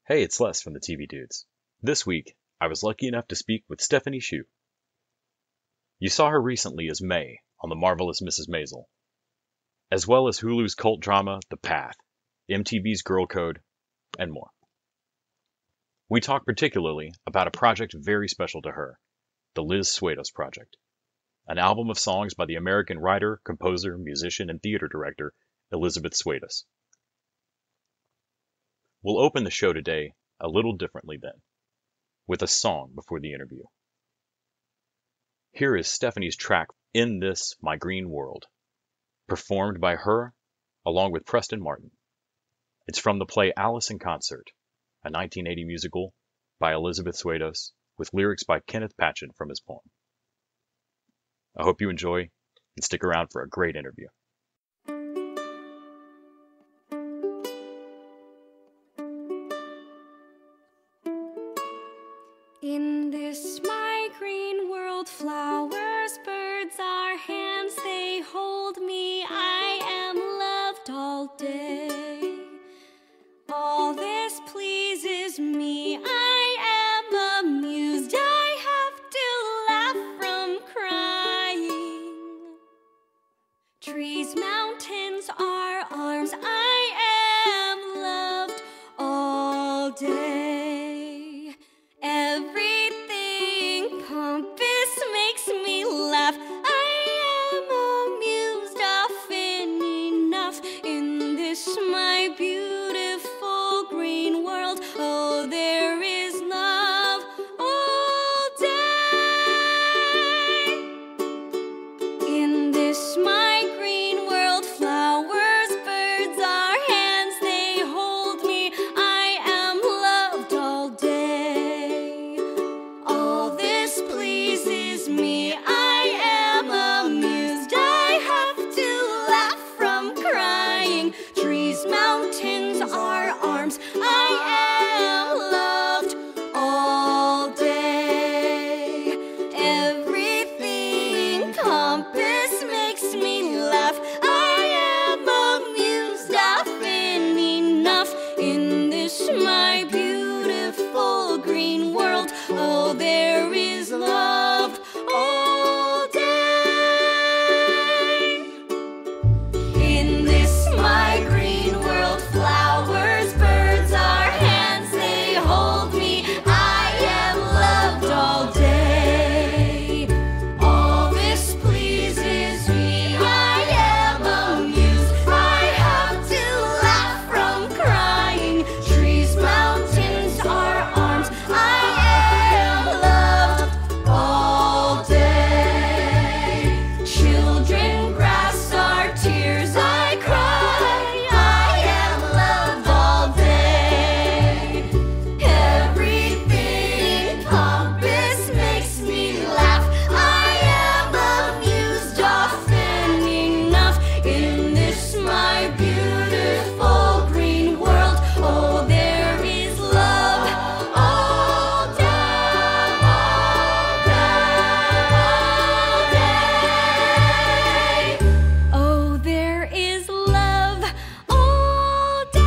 Hey, it's Les from the TV Dudes. This week, I was lucky enough to speak with Stephanie Hsu. You saw her recently as May on The Marvelous Mrs. Maisel, as well as Hulu's cult drama The Path, MTV's Girl Code, and more. We talked particularly about a project very special to her, the LIZ SWADOS Project, an album of songs by the American writer, composer, musician, and theater director Elizabeth Swados. We'll open the show today a little differently then, with a song before the interview. Here is Stephanie's track, In This My Green World, performed by her along with Preston Martin. It's from the play Alice in Concert, a 1980 musical by Elizabeth Swados, with lyrics by Kenneth Patchen from his poem. I hope you enjoy and stick around for a great interview. In this my green world, flowers, birds are hands, they hold me, I am loved all day. All this pleases me, I am amused, I have to laugh from crying. Trees, mountains are arms, I am loved all day. Everything pompous makes me laugh. I am amused often enough in this my beautiful green world. Oh, there is love all day. In this my green world, flowers, birds are hands, they hold me. I am loved all day. All this pleases me, I am amused, I have to laugh from crying. Trees, mountains are arms, I am loved all day. Everything pompous makes me laugh, I am amused often enough in this my beautiful green world. Oh, there is love all day. In this my green world, flowers, birds are hands, they hold me. I am loved all day. All this pleases me, I am amused, I have to laugh from crying. Trees, mountains are arms, I am loved all day. Children, grass are tears, I cry, I am loved all day. Everything pompous makes me laugh, I am amused often enough in this my beautiful green world. Oh, there is love all day, all day. Oh, there is love all day.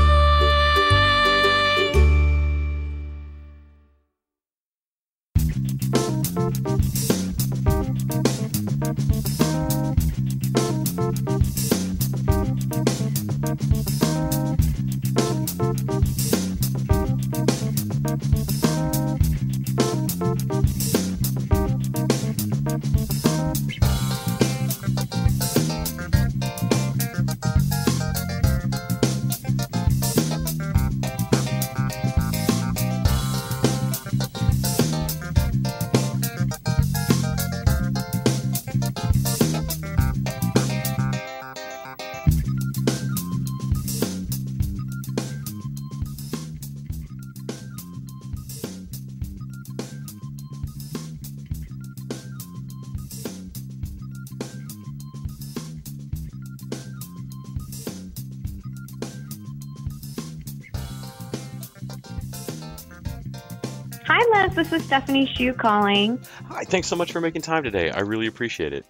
Hi, Les. This is Stephanie Hsu calling. Hi, thanks so much for making time today. I really appreciate it.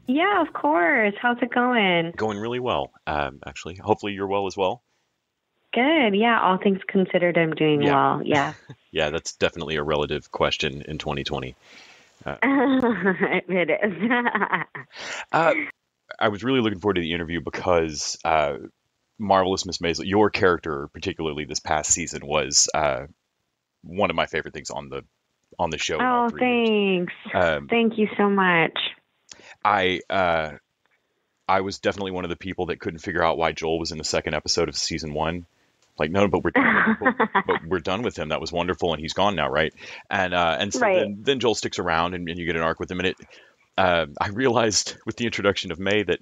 Yeah, of course. How's it going? Going really well, actually. Hopefully you're well as well. Good. Yeah. All things considered, I'm doing well. Yeah. Yeah, that's definitely a relative question in 2020. It is. I was really looking forward to the interview because Marvelous Miss Maisel, your character, particularly this past season, was one of my favorite things on the show. In all 3 years. Thanks. Thank you so much. I was definitely one of the people that couldn't figure out why Joel was in the second episode of season 1. Like, no, but we're done with him. That was wonderful, and he's gone now, right? And so Right. then Joel sticks around, and you get an arc with him. And I realized with the introduction of May that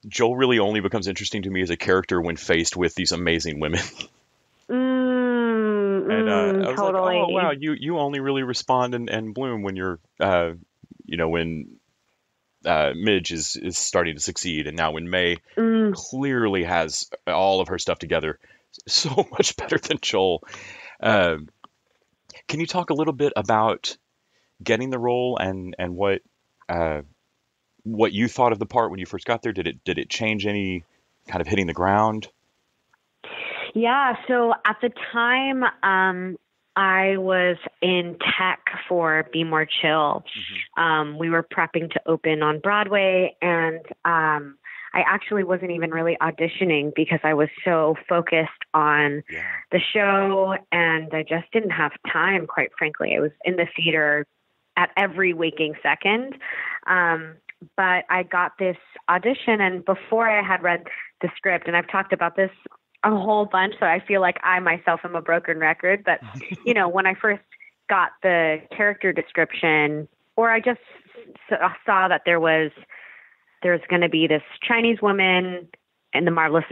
Joel really only becomes interesting to me as a character when faced with these amazing women. And I was totally. like, oh wow, you only really respond and bloom when you're when Midge is starting to succeed, and now when May clearly has all of her stuff together, so much better than Joel. Can you talk a little bit about getting the role and what you thought of the part when you first got there? Did it change any kind of hitting the ground? Yeah. So at the time, I was in tech for Be More Chill. We were prepping to open on Broadway, and I actually wasn't even really auditioning because I was so focused on the show, and I just didn't have time, quite frankly. I was in the theater at every waking second. But I got this audition, and before I had read the script, and I've talked about this a whole bunch, so I feel like I myself am a broken record. But, when I first got the character description, or I just saw that there's going to be this Chinese woman and the Marvelous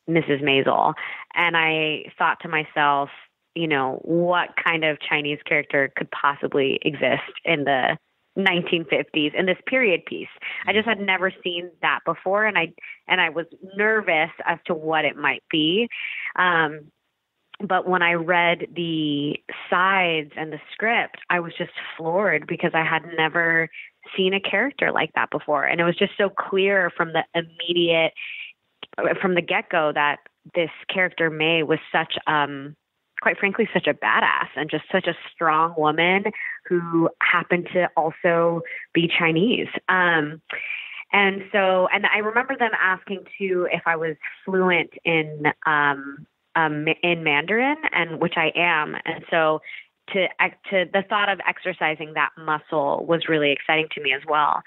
Mrs. Maisel. And I thought to myself, what kind of Chinese character could possibly exist in the 1950s in this period piece? I just had never seen that before, and I was nervous as to what it might be. But when I read the sides and the script, I was just floored because I had never seen a character like that before, and it was just so clear from the get-go that this character May was such quite frankly, such a badass and just such a strong woman who happened to also be Chinese. And I remember them asking too if I was fluent in Mandarin, and which I am. And so to the thought of exercising that muscle was really exciting to me as well.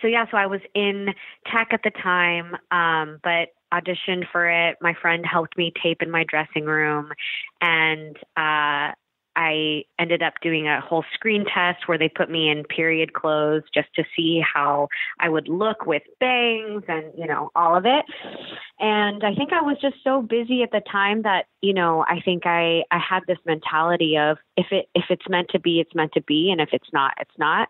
So I was in tech at the time, but auditioned for it. My friend helped me tape in my dressing room, and I ended up doing a whole screen test where they put me in period clothes just to see how I would look with bangs and, all of it. And I think I was just so busy at the time that, I think I had this mentality of if it's meant to be, it's meant to be. And if it's not, it's not.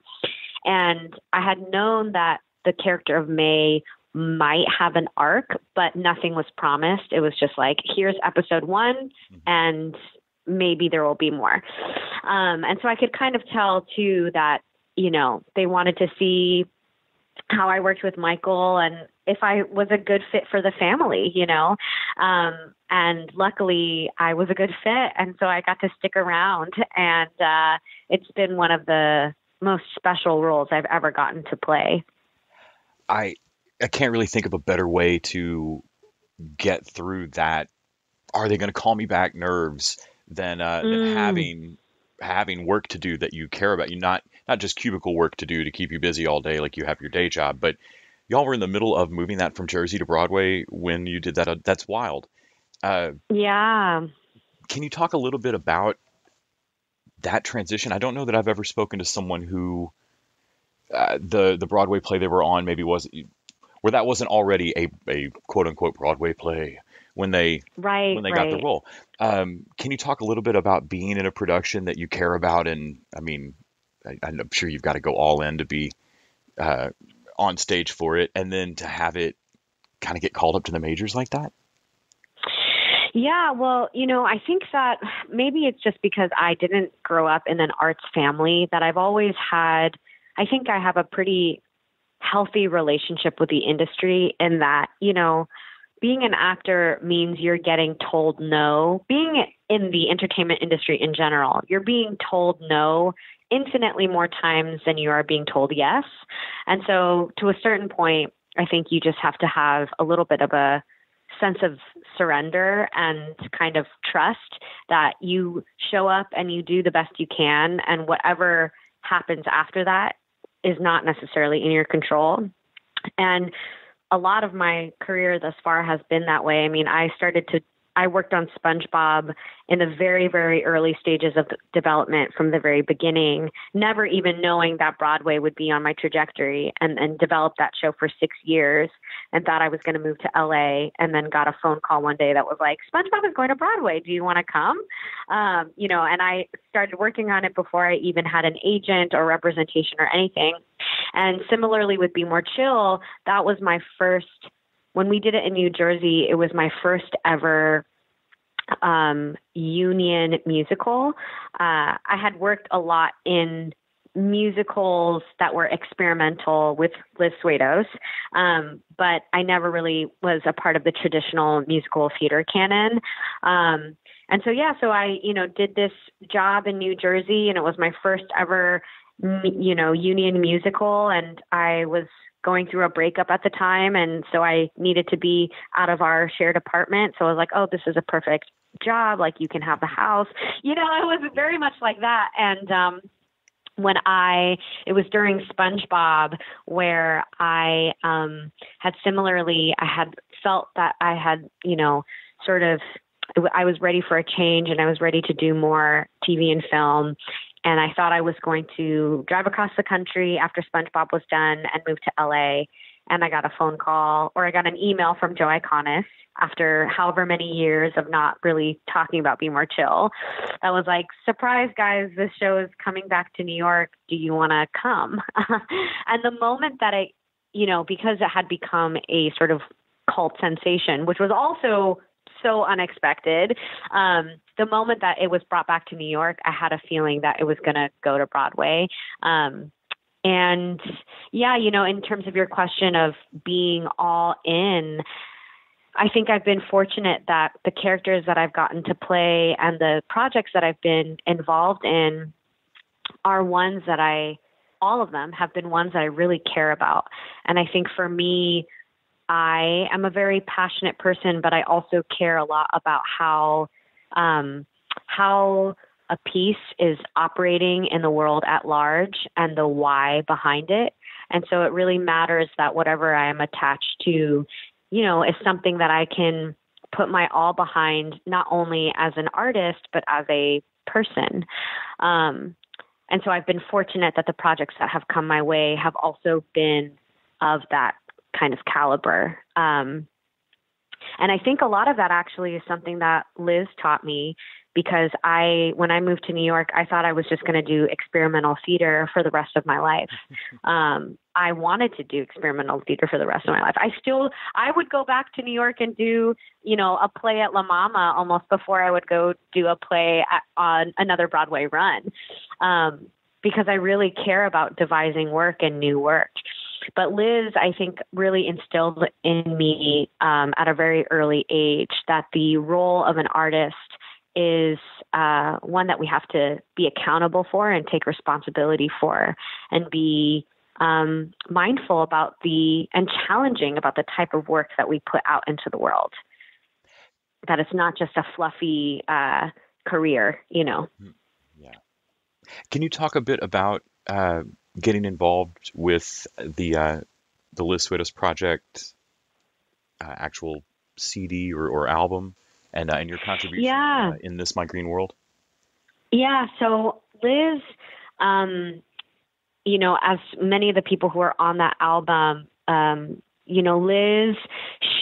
And I had known that the character of May might have an arc, but nothing was promised. It was just like, here's episode 1 and maybe there will be more. And so I could kind of tell too that, they wanted to see how I worked with Michael and if I was a good fit for the family, and luckily I was a good fit. And so I got to stick around, and it's been one of the most special roles I've ever gotten to play. I can't really think of a better way to get through that. Are they going to call me back nerves than having work to do that you care about? You not just cubicle work to do to keep you busy all day like you have your day job, but y'all were in the middle of moving that from Jersey to Broadway when you did that. That's wild. Yeah. Can you talk a little bit about that transition? I don't know that I've ever spoken to someone who the Broadway play they were on maybe where that wasn't already a quote unquote Broadway play when they got the role. Can you talk a little bit about being in a production that you care about? And I mean, I'm sure you've got to go all in to be on stage for it, and then to have it kind of get called up to the majors like that. Yeah, well, I think that maybe it's just because I didn't grow up in an arts family that I've always had. I think I have a pretty healthy relationship with the industry in that, being an actor means you're getting told no. Being in the entertainment industry in general, you're being told no infinitely more times than you are being told yes. And so to a certain point, I think you just have to have a little bit of a sense of surrender and kind of trust that you show up and you do the best you can, and whatever happens after that is not necessarily in your control. And a lot of my career thus far has been that way. I mean, I worked on SpongeBob in the very, very early stages of development from the very beginning, never even knowing that Broadway would be on my trajectory, and developed that show for 6 years and thought I was going to move to LA, and then got a phone call one day that was like, SpongeBob is going to Broadway. Do you want to come? And I started working on it before I even had an agent or representation or anything. And similarly with Be More Chill, that was my first. When we did it in New Jersey, it was my first ever union musical. I had worked a lot in musicals that were experimental with LIZ SWADOS, but I never really was a part of the traditional musical theater canon. So I, did this job in New Jersey, and it was my first ever, union musical, and I was going through a breakup at the time. And so I needed to be out of our shared apartment. So I was like, oh, this is a perfect job. Like, you can have the house. It was very much like that. And it was during SpongeBob where I had felt that I had, I was ready for a change, and I was ready to do more TV and film. And I thought I was going to drive across the country after SpongeBob was done and move to LA. And I got a phone call, or I got an email from Joe Iconis after however many years of not really talking about Be More Chill. That was like, surprise, guys, this show is coming back to New York. Do you want to come? And the moment that because it had become a sort of cult sensation, which was also so unexpected. The moment that it was brought back to New York, I had a feeling that it was going to go to Broadway. In terms of your question of being all in, I think I've been fortunate that the characters that I've gotten to play and the projects that I've been involved in are ones that all of them have been ones that I really care about. And I think for me, I am a very passionate person, but I also care a lot about how a piece is operating in the world at large and the why behind it. And so it really matters that whatever I am attached to, is something that I can put my all behind, not only as an artist, but as a person. And so I've been fortunate that the projects that have come my way have also been of that kind of caliber. And I think a lot of that actually is something that Liz taught me, because when I moved to New York, I thought I was just going to do experimental theater for the rest of my life. I wanted to do experimental theater for the rest of my life. I would go back to New York and do, a play at La Mama almost before I would go do a play on another Broadway run, because I really care about devising work and new work. But Liz, I think, really instilled in me at a very early age that the role of an artist is one that we have to be accountable for and take responsibility for, and be mindful about and challenging about the type of work that we put out into the world. That it's not just a fluffy career, Yeah. Can you talk a bit about getting involved with the LIZ SWADOS Project actual CD or album, and your contribution in This My Green World? Yeah, so Liz, as many of the people who are on that album, Liz,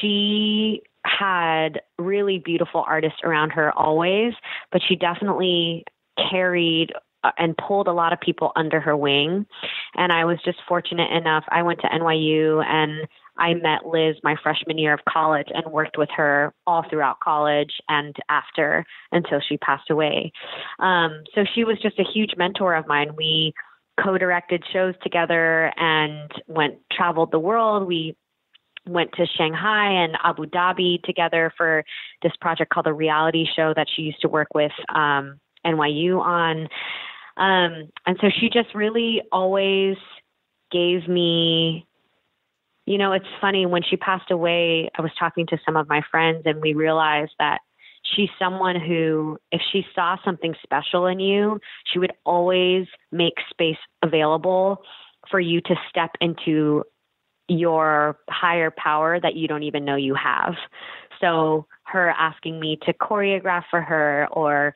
she had really beautiful artists around her always, but she definitely carried and pulled a lot of people under her wing. And I was just fortunate enough. I went to NYU and I met Liz my freshman year of college and worked with her all throughout college and after, until she passed away. So she was just a huge mentor of mine. We co-directed shows together and traveled the world. We went to Shanghai and Abu Dhabi together for this project called The Reality Show that she used to work with NYU on. And so she just really always gave me, you know, it's funny, when she passed away, I was talking to some of my friends and we realized that she's someone who, if she saw something special in you, she would always make space available for you to step into your higher power that you don't even know you have. So her asking me to choreograph for her or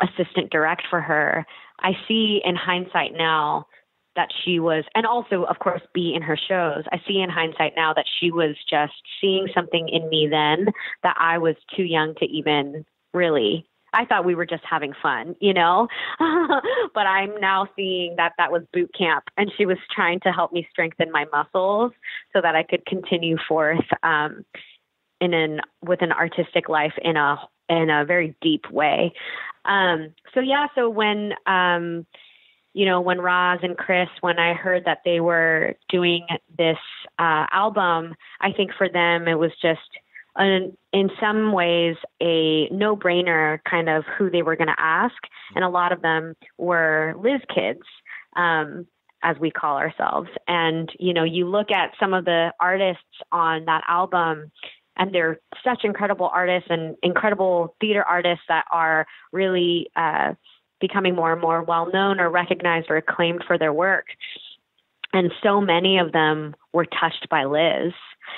assistant direct for her, I see in hindsight now that she was, and also, of course, be in her shows. I see in hindsight now that she was just seeing something in me then that I was too young to even really, I thought we were just having fun, you know, but I'm now seeing that that was boot camp and she was trying to help me strengthen my muscles so that I could continue forth with an artistic life in a very deep way. So when, you know, when Roz and Chris, when I heard that they were doing this album, I think for them it was just in some ways a no-brainer kind of who they were going to ask. And a lot of them were Liz kids, as we call ourselves. And, you know, you look at some of the artists on that album and they're such incredible artists and incredible theater artists that are really becoming more and more well-known or recognized or acclaimed for their work. And so many of them were touched by Liz.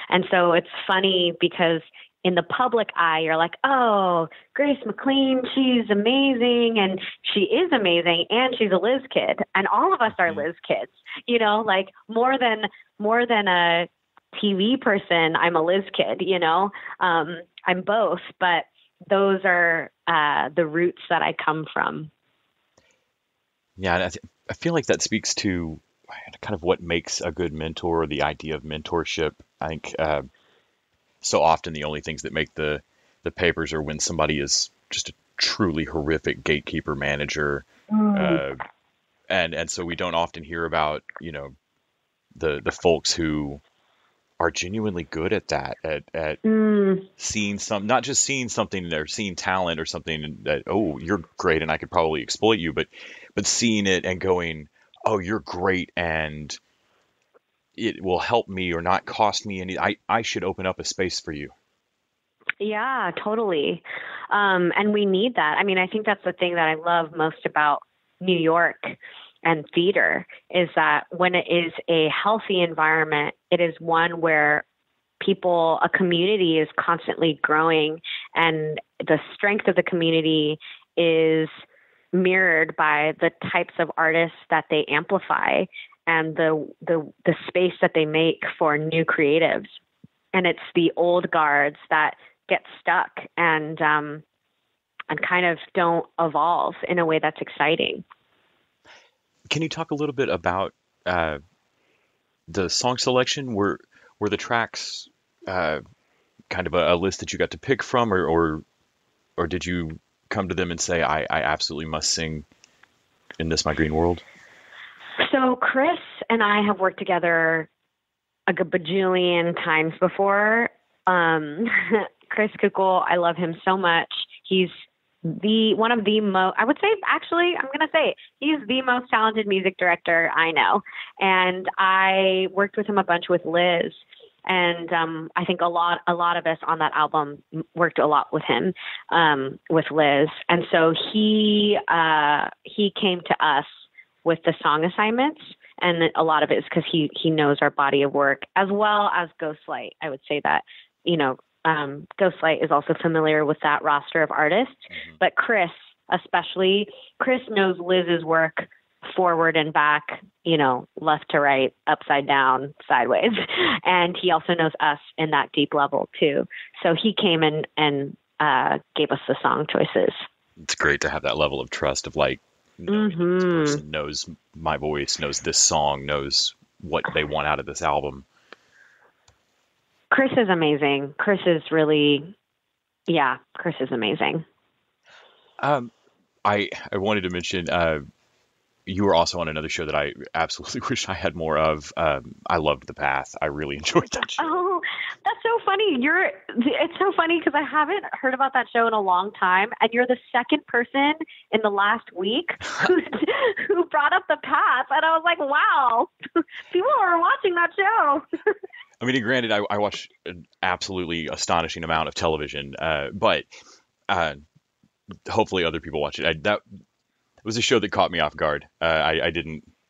And so it's funny because in the public eye, you're like, oh, Grace McLean, she's amazing. And she is amazing. And she's a Liz kid. And all of us are Liz kids, you know, like more than a TV person, I'm a Liz kid, you know, I'm both, but those are the roots that I come from. Yeah, and I feel like that speaks to kind of what makes a good mentor, the idea of mentorship. I think so often the only things that make the papers are when somebody is just a truly horrific gatekeeper manager. And so we don't often hear about, you know, the folks who are genuinely good at that, at seeing not just seeing something or seeing talent or something that, oh, you're great and I could probably exploit you, but seeing it and going, oh, you're great and it will help me or not cost me any, I should open up a space for you. Yeah, totally. And we need that. I mean, I think that's the thing that I love most about New York and theater is that when it is a healthy environment, it is one where a community is constantly growing and the strength of the community is mirrored by the types of artists that they amplify and the space that they make for new creatives. And it's the old guards that get stuck and kind of don't evolve in a way that's exciting. Can you talk a little bit about the song selection? Were the tracks kind of a list that you got to pick from, or did you come to them and say, I absolutely must sing in This My Green World? So Chris and I have worked together a bajillion times before. Chris Kukul, I love him so much. He's one of the most, I would say, actually, I'm going to say he's the most talented music director I know. And I worked with him a bunch with Liz. And I think a lot of us on that album worked a lot with him, with Liz. And so he came to us with the song assignments. And a lot of it is because he knows our body of work, as well as Ghostlight. I would say that, you know, Ghostlight is also familiar with that roster of artists. Mm-hmm. But Chris, especially, Chris knows Liz's work forward and back, you know, left to right, upside down, sideways. And he also knows us in that deep level too. So he came in and gave us the song choices. It's great to have that level of trust of like, knowing this person knows my voice, knows this song, knows what they want out of this album. Chris is amazing. Chris is amazing. I wanted to mention, you were also on another show that I absolutely wish I had more of. I loved The Path. I really enjoyed that show. Oh, That's so funny. It's so funny because I haven't heard about that show in a long time, and you're the second person in the last week who brought up the Pats, and I was like, wow, people are watching that show. I mean, granted, I watch an absolutely astonishing amount of television, but hopefully other people watch it. That was a show that caught me off guard. I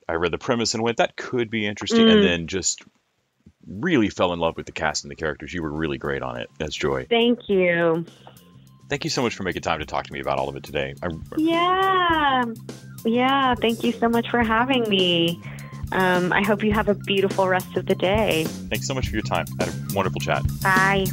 read the premise and went, that could be interesting, and then just really fell in love with the cast and the characters. You were really great on it. That's Joy. Thank you. Thank you so much for making time to talk to me about all of it today. Yeah. Thank you so much for having me. I hope you have a beautiful rest of the day. Thanks so much for your time. I had a wonderful chat. Bye.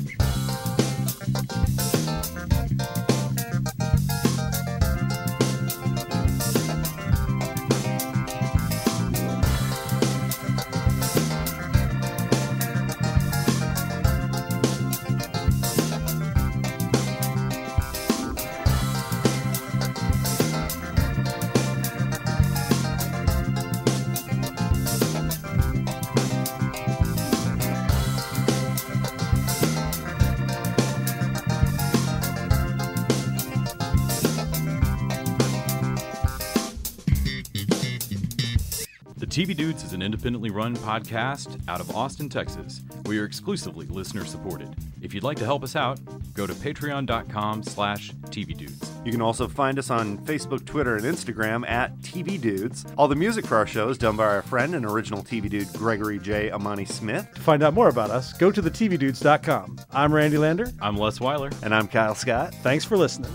TV Dudes is an independently run podcast out of Austin, Texas. We are exclusively listener supported. If you'd like to help us out, go to patreon.com/TVDudes. You can also find us on Facebook, Twitter, and Instagram at TV Dudes. All the music for our show is done by our friend and original TV Dude, Gregory J. Amani Smith. To find out more about us, go to thetvdudes.com. I'm Randy Lander. I'm Les Weiler. And I'm Kyle Scott. Thanks for listening.